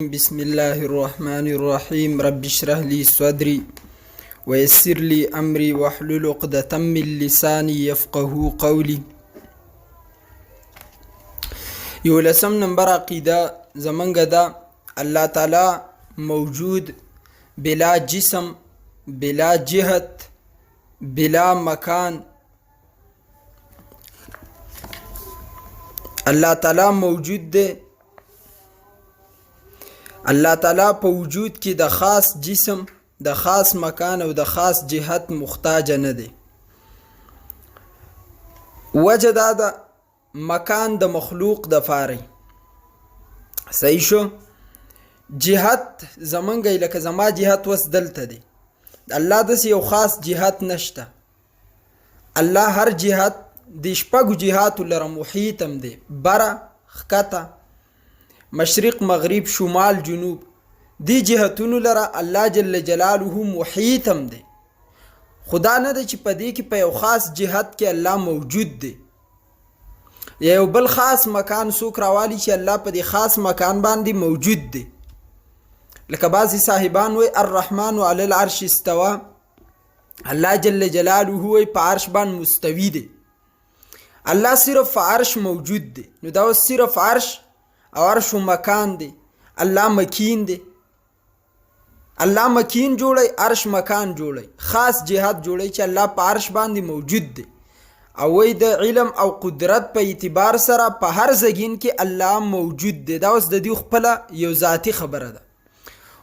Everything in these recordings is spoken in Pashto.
بسم الله الرحمن الرحيم رب اشرح لي صدري ويسر لي أمري واحلل عقدة من لساني يفقه قولي. یولسم نمبر عقیده زمنګ دا الله تعالی موجود بلا جسم بلا جهت بلا مکان. الله تعالی موجود دی. الله تعالی په وجود کې د خاص جسم د خاص مکان او د خاص جهت محتاج نه دی. وجه دا ده مکان د مخلوق د فاري صحیح شو. جهت زمونږ لکه زما جهت وس دلته دی. الله داسې یو خاص جهت نشته. الله هر جهت د شپږو جهاتو لره محیطم دی. بره ښکته مشرق مغرب شمال جنوب دی جهتونو لره الله جل جلاله محیطم دی. خدا نه دی چې په دې کې په یو خاص جهت کې الله موجود دی. یو بل خاص مکان څوک راوالی چې الله په دې خاص مکان باندې موجود دی. لکه بعضی صاحبان وی الرحمن علی العرش استوا. الله جل جلاله وی په عرش باندې مستوی دی. الله صرف عرش موجود دی. نو دا صرف عرش او عرش مکان دی. الله مکین دی. الله مکین جوړی عرش مکان جوړی خاص جهت جوړی چې الله په عرش باندې موجود دی. او وی د علم او قدرت په اعتبار سره په هر زګین کې الله موجود دی. دا اوس د دې خپل یو ذاتی خبره ده.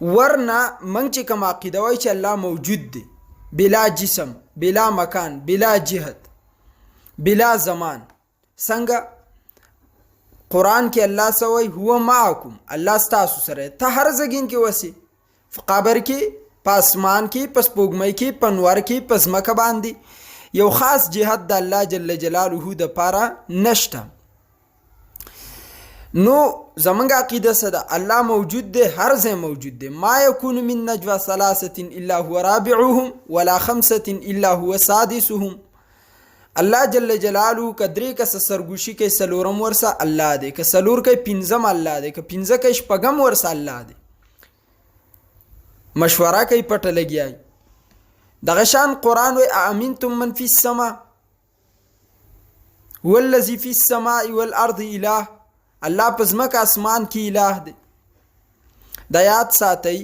ورنه من چې کوم عقیده وای چې الله موجود دی بلا جسم بلا مکان بلا جهت بلا زمان. څنګه قرآن کې الله سوی هو معکم الله ستاسو سره ته هر زګین کې وسی په قبر کې په اسمان کې په سپوږمۍ کې په نور کې په ځمکه باندې یو خاص جهت د الله جل جلاله د پاره نشته. نو زمونږ عقیده څه ده؟ الله موجود دی هر ځای موجود دی. ما یکون من نجوا ثلاثه الا هو رابعهم ولا خمسه الا هو سادسهم. الله جل جلاله کدرې کس سرګوشي کې سلورم ورسه الله دی. که سلور کې پنځم الله دی. که پنځه کې شپږم ورسه الله دی. مشوره کوي پټه لګیای. دغه شان قرآن وی امنتم من فی السماء هو الذی فی السماء والارض اله. الله په ځمکه اسمان کې اله دی. دا یاد ساتئ.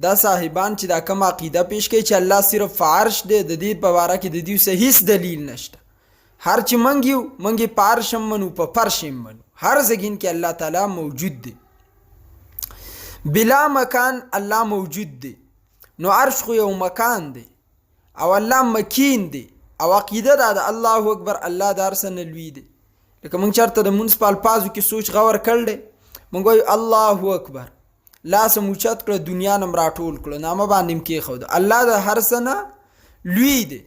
دا صاحبان چې دا کوم عقیده پیش کوي چې الله صرف عرش دی د دې په باره کې د دې هیڅ دلیل نشته. هر چې منګي په عرش منو په فرش منو هر زګین کې الله تعالی موجود دی. بلا مکان الله موجود دی. نو عرش خو یو مکان دی او الله مکین دی. او عقیده دا ده الله اکبر الله دارسن لوی دی. لکه مونږ چرته د منسپال پازو کې سوچ غور کړل مونږ وای الله اکبر لاس موچت کړ دنیا نم راټول کړ نامه باندې کې خو الله د هر سنه لوی دی.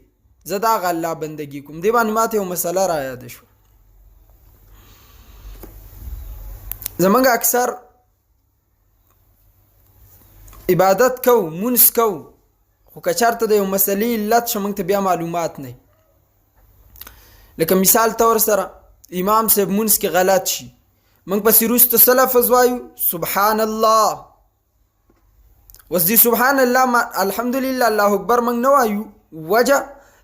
زدا غ الله بندگی کوم دی باندې ماته یو مسله را یاد شو. زمونږ اکثر عبادت کو منس کو خو که چرته د یو مسلې علت شمنګ ته بیا معلومات نه. لکه مثال تور سره امام صاحب منس کې غلط شي منګ پسې روسته سلفظ وایو سبحان الله. وس دی سبحان الله الحمدلله الله اکبر منګ نه وایو. وجه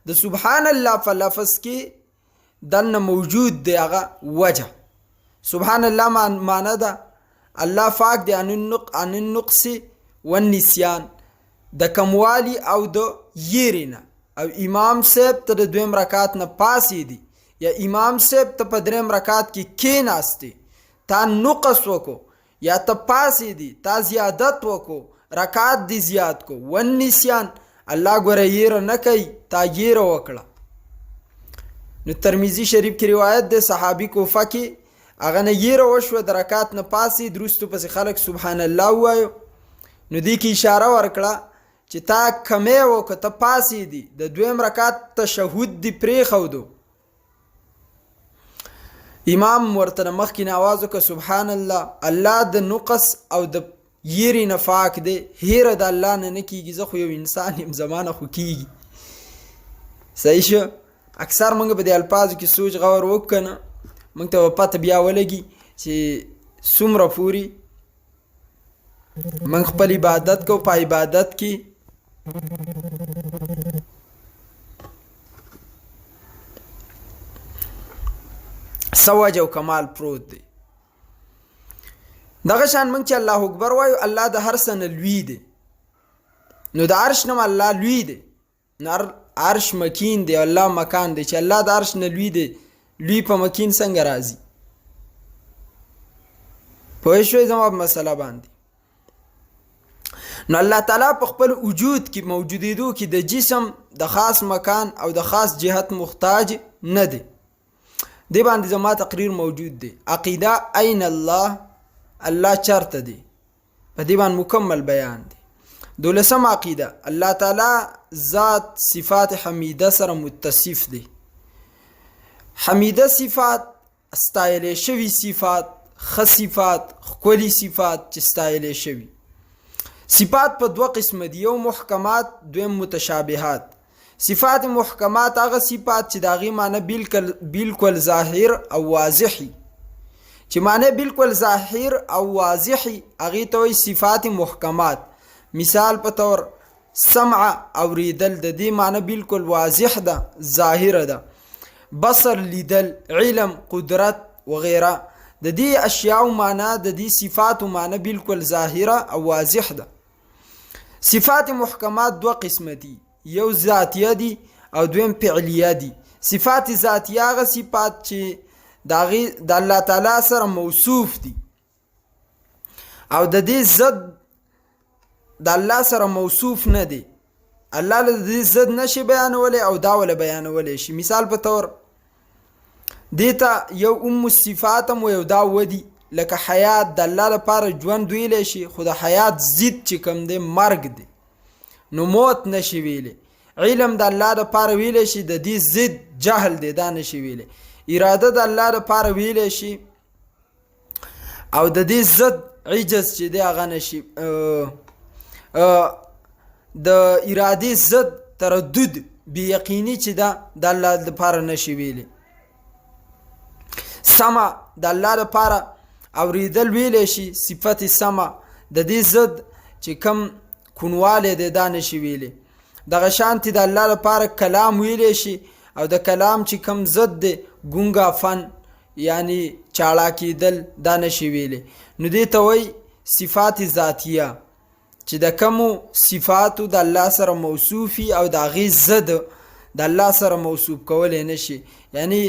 د سبحان الله په لفظ کې دنه موجود دی. هغه وجه سبحان الله معنی ده الله پاک دی ان النقص والنسيان د کموالی او د یرینا. او امام صاحب ته د دویم رکعت نه پاسې دی یا امام صاحب ته په دریم رکعت کې کېناستی تا نقص وکو یا ته پاسې دی تا زیادت وکو رکعت دی زیاد کو. والنسيان الله ګوره یره نه کوي تا یره وکړه. نو ترمذی شریف کې روایت ده صحابي کوفه کې هغه نه یره وشو د رکعت نه پاسې درستو پس خلک سبحان الله وایو. نو دی کې اشاره ورکړه چې تا کمې وکړه ته پاسې دی د دویم رکعت تشهود دی پرې خودو. امام ورته مخکې آواز وکړه سبحان الله الله د نقص او د یری نه پاک دی. هیره د الله نه کیږي. زه خو یو انسان یم زمانه خو کیږي. صحیح شو. اکثر موږ په دې الفاظو کې سوچ غور وکړو موږ ته پته بیا ولګي چې څومره پوری من خپل عبادت کو، په عبادت کې سوجه او کمال پروت دی. دغه شان موږ چې الله اکبر وایو، الله د هر څه نه لوی دی. نو د عرش نه الله لوی دی، نو عرش مکین دی، الله مکان دی. چې الله د عرش نه لوی دی، لوی په مکین څنګه راځي؟ پوه شوئ زما په مسله باندې؟ نو الله تعالی په خپل وجود کې، موجودېدو کې د جسم د خاص مکان او د خاص جهت محتاج نه دی. دی باندې زما تقریر موجود دی. عقیده این الله، الله چرته دی، په دی باندې مکمل بیان دی. 12 عقیده، الله تعالی ذات صفات حمیده سره متصف دی. حمیده صفات، ستایل شوی صفات، ښه صفات، ښکلي صفات چې ستایل شوي. صفات په 2 قسم دي، یو محکمات، دویم متشابهات. صفات محکمات هغه صفات چې د هغې معنی بالکل ظاهر او واضحي، چې معنی بالکل ظاهر او واضحي، هغې ته وایي صفات محکمات. مثال په طور سمع، اوریدل، د دې معنی بالکل واضح ده، ظاهره ده. بصر، لیدل، علم، قدرت وغیره، د دې اشیاء معنی، د دې صفات معنی بالکل ظاهره او واضح ده. صفات محکمات 2 قسم دي، یو ذاتیه دي او دویم فعلیه دي. صفات ذاتیه هغه صفات چې د الله تعالی سره موصوف دي او د دې ضد د الله سره موصوف نه دي. الله له دې ضد نشي بیانولی او دا ول بیانولی شي. مثال په طور دیتا یو الصفات مو یو دا ودی، لکه حیات د الله لپاره ژوند ویلی شي، خو د حیات ضد چې کوم دی مرګ دی، نو موت نشي ویلی. علم د الله لپاره ویلی شي، د دې ضد جهل دی، دا نشي ویلی. اراده د الله لپاره ویلی شي او د دې ضد عجز چې دی هغه نشي. د ارادې ضد تردد، بی یقیني چې دا د الله لپاره نشي ویلی. سمع د الله لپاره اوریدل ویلی شي، صفت سمع. د دې ضد چې کم کونوالی دی دا نشي ویلی. دغه شانتې د الله لپاره کلام ویلی شي او د کلام چې کم ضد دی ګونګافن، یعنی چاړه کېدل، دا نشي ویلی. نو دې ته وایي صفات ذاتیه، چې د کومو صفاتو د الله سره موصوفي او د هغې ضد د الله سره موصوف کولی نشي. یعنی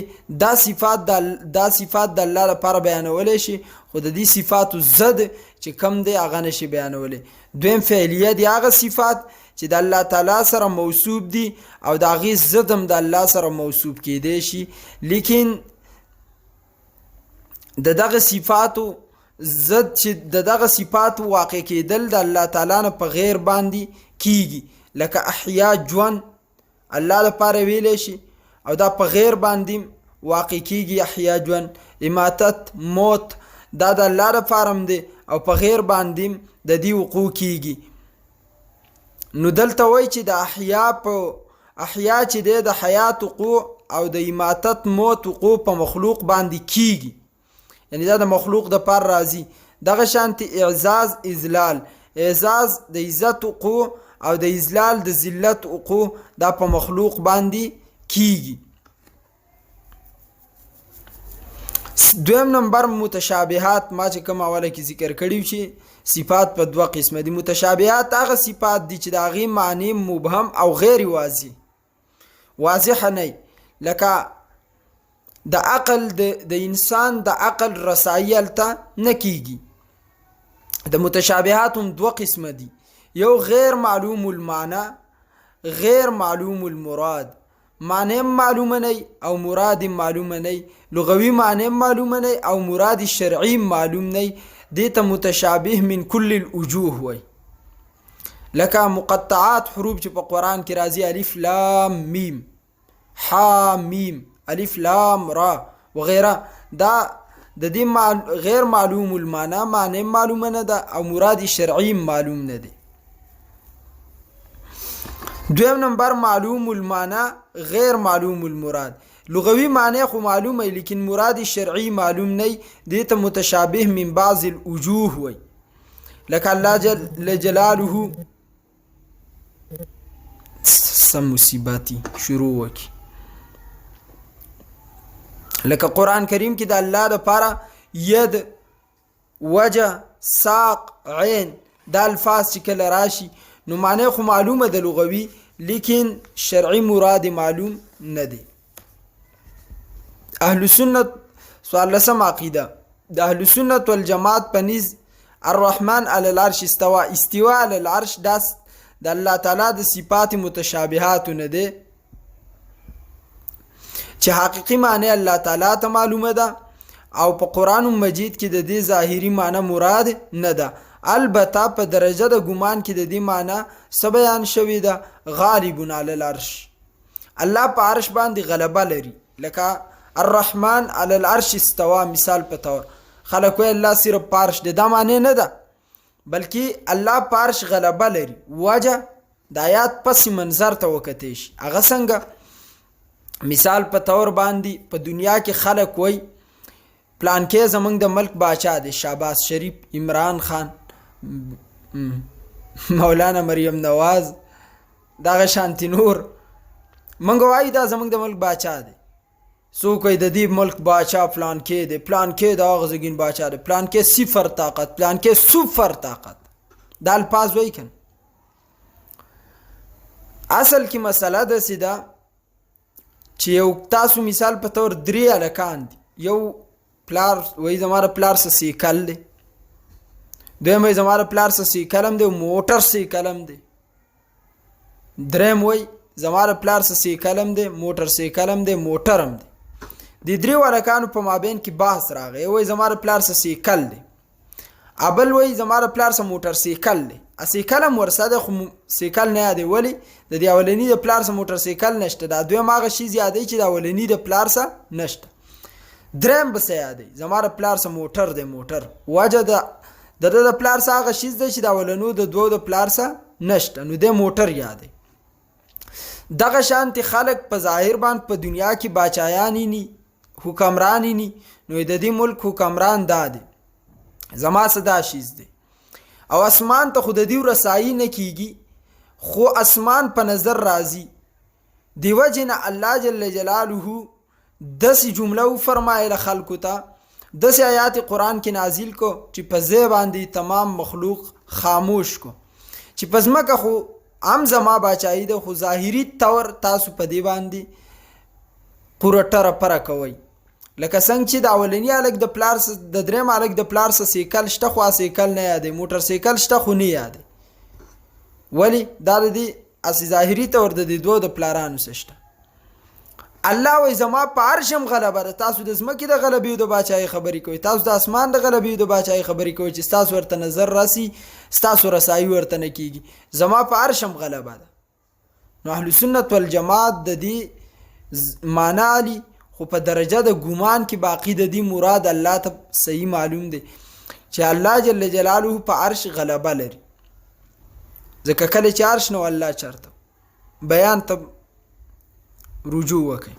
دا صفات د الله لپاره بیانولی شي، خو د دې صفاتو ضد چې کم دی هغه نشي بیانولی. دویم فعلیه دی، هغه صفات چې د الله تعالی سره موصوف دي او د هغې ضد هم د الله سره موصوف کیدی شي، لیکن د دغه صفاتو ضد چې د دغه صفاتو واقع کیدل د الله تعالی نه په غیر باندې کیږي. لکه احیا، ژوند الله لپاره ویلی شي او دا په غیر باندې واقع کیږي. احیا، ژوند. اماتت، موت، دا د الله لپاره هم دی او په غیر باندې د دې وقوع کیږي. نو دلته وایي چې د احیا چې دی د حیات وقوع او د اماتت موت وقوع په مخلوق باندې کیږي، یعنی دا د مخلوق د پر راځي. دغه شانتي اعزاز، اذلال. اعزاز د عزت وقوع او د اذلال د ذلت وقوع دا په مخلوق باندې کیږي. دویم نمبر متشابهات، ما چې کوم اوله کې ذکر کړیو چې صفات په 2 قسمه دي. متشابهات هغه صفات دي چې د هغې معنی مبهم او غیر واضح نه، لکه د عقل د انسان د عقل رسایي هلته نه کیږي. د متشابهات هم 2 قسمه دي، یو غیر معلوم المعنی، غیر معلوم المراد. معنی معلومه نه او مراد معلومه نه، لغوي معنی معلومه نه او مراد شرعي معلوم نه، دیتا متشابه من کل الوجوه وی. لکه مقطعات حروف چې په قرآن کې راځي، الف لام میم، حا میم، الف لام را وغیره، دا د دې غیر معلوم المعنی، معنی معلومه نه ده او مراد شرعي معلوم نه دی. دویم نمبر معلوم المعنی غیر معلوم المراد. لغوي معنی خو معلومه لیکن مراد شرعي معلوم نه، دیتا متشابه من بعض الوجوه وی. لکه الله جل جلاله سم مصیباتی شروع وکي، لکه قرآن کریم کې د الله دپاره ید، وجه، ساق، عین دا الفاظ چې کله راشي نو معنی خو معلومه د لغوي، لیکن شرعي مراد معلوم نه دی. اهل سنت 14 عقیده د اهل سنت والجماعت په نيز الرحمن علی العرش استوا، استوا علی العرش داس د الله تعالی د صفات متشابهات نه دی چې حقیقی معنی الله تعالی ته معلومه ده او په قرآن مجید کې د دې ظاهری معنی مراد نه ده. البته په درجه د ګمان کې د دې معنی څه بیان شوی ده؟ غالب علی العرش، الله په عرش باندې غلبه لري. لکه الرحمن علی العرش استوا مثال په تور خلک وایي الله صرف پارش دی، دا معنی نه ده بلکې الله پارش غلبه لري. وجه د آیات پس منظر ته وکتې شي، هغه څنګه مثال په تور باندې په دنیا کې خلک وایي پلان کې زمونږ د ملک باچا دی، شهباز شریف، عمران خان، مولانا مریم نواز، دغه شانتی نور، منګ وایي دا زمونږ د ملک باچا دی. څوک وایي د دې ملک باچا پلان کې دی، پلان کې د هغه زګین باچا دی، پلان کې صفر طاقت، پلان کې صفر طاقت، دا الفاظ وایي کنه. اصل کې مسله داسې ده چې یو تاسو مثال په طور 3 هلکان دي، یو پلار وایي زما د پلار څه سیکل دی، دویم وایي زما د پلار څه سیکل هم دی او موټر سیکل هم دی، دریم وایي زما د پلار څه سیکل هم دی، موټر سیکل هم دی، موټر هم دی. د 3 هلکانو په مابین کې بحث راغی، وایي زما د پلار څه سیکل دی، ابل وایي زما د پلار څه موټر سیکل دی. سیکل هم ورسره دی خو سیکل نه یادوي، ولې د دې اولني د پلار څه موټر سیکل نشته، دا دویم هغه شی یادوي چې د اولني د پلار څه نشته. دریم به څه یادوي؟ زما د پلار څه موټر دی، موټر وجه د پلار څه هغه شی دی چې د اولنو د دوو د پلار څه نشته، نو د موټر یادوي. دغه شانتي خلق په ظاهر باندې په دنیا کې باچایانی ني، حکمرانی ني، نو د دې ملک حکمران دا دی، زما څه دا شیز دی او اسمان ته خود دې رسایي نه کیږي، خو اسمان په نظر راځي. دیو جن الله جل جلاله دسی جمله فرمایله خلقو ته، دسی آیات قرآن کې نازل کو چې په ځای باندې تمام مخلوق خاموش کو، چې په ځمکه خو هم زما باچایي ده خو ظاهري طور تاسو په دې باندې پوره پره کوئ. لکه څنګه چې د اولنی الک د پلار د دریم الک د پلار سره سیکل شته خو سیکل نه یادې، موټر سیکل شته خو نه یادې، ولی دا د دې اسی ظاهري طور د دې دوه د پلارانو سشته. الله وای زما په عرشم غلبه ده، تاسو د ځمکې د غلبې د باچای خبرې کوي، تاسو د اسمان د غلبې د باچای خبرې کوي چې تاسو ورته نظر راسي، تاسو رسایي ورته نه کیږي، زما په عرشم غلبه ده. نو اهل سنت والجماعت د دې معنا علی خو په درجه د ګمان کې باقی د دې مراد الله ته صحیح معلوم دی چې الله جل جلاله په عرش غلبه لري. ځکه کله چې عرش نو الله چرته بیان ته رجوع وکړي.